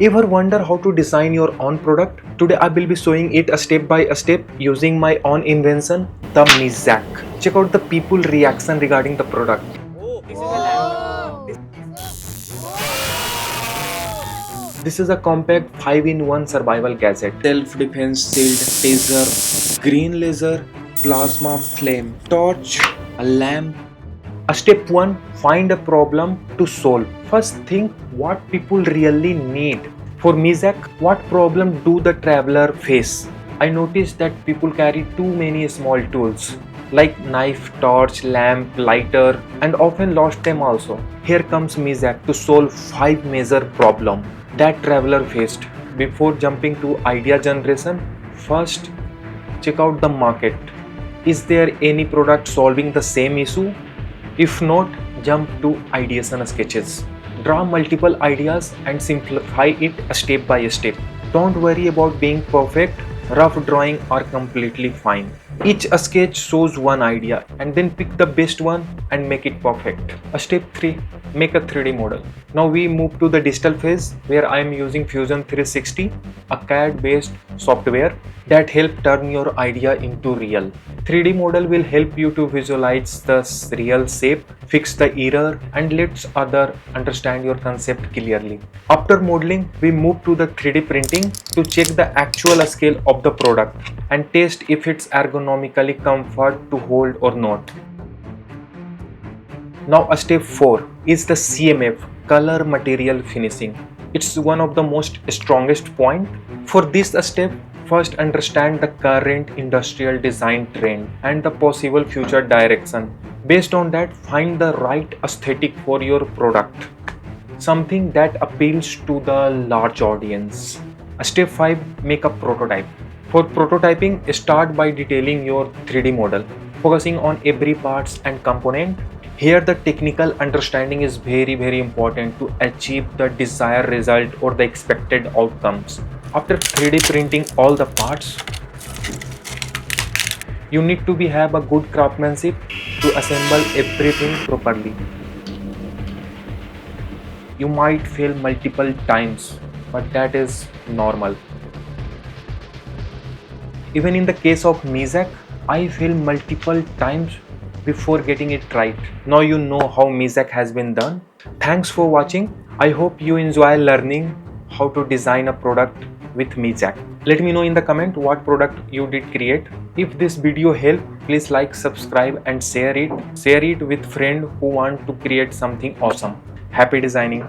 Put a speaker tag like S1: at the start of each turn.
S1: Ever wonder how to design your own product? Today I will be showing it a step by step using my own invention, the MEASACK. Check out the people reaction regarding the product.
S2: Oh, this is a lamp.
S1: This is a compact 5-in-1 survival gadget. Self-defense shield, taser, green laser, plasma flame, torch, a lamp. Step 1. Find a problem to solve. First think what people really need. For MEASACK, what problem do the traveler face? I noticed that people carry too many small tools like knife, torch, lamp, lighter, and often lost them also. Here comes MEASACK to solve 5 major problems that traveler faced. Before jumping to idea generation, first check out the market. Is there any product solving the same issue? If not, jump to ideation sketches. Draw multiple ideas and simplify it step by step. Don't worry about being perfect. Rough drawing are completely fine. Each sketch shows one idea and then pick the best one and make it perfect. Step 3. Make a 3D model. Now we move to the digital phase where I am using Fusion 360, a CAD based software that helps turn your idea into real. 3D model will help you to visualize the real shape, fix the error, and lets others understand your concept clearly. After modeling, we move to the 3D printing to check the actual scale of the product and test if it's ergonomically comfort to hold or not. Now step 4 is the CMF, color material finishing. It's one of the most strongest point. For this step, first understand the current industrial design trend and the possible future direction. Based on that, find the right aesthetic for your product. Something that appeals to the large audience. Step 5, make a prototype. For prototyping, start by detailing your 3D model, focusing on every parts and component. Here the technical understanding is very important to achieve the desired result or the expected outcomes. After 3D printing all the parts, you need to have a good craftsmanship to assemble everything properly. You might fail multiple times, but that is normal. Even in the case of MEASACK, I failed multiple times before getting it right. Now you know how MEASACK has been done. Thanks for watching. I hope you enjoy learning how to design a product with MEASACK. Let me know in the comment what product you did create. If this video helped, please like, subscribe and share it. Share it with friends who want to create something awesome. Happy designing.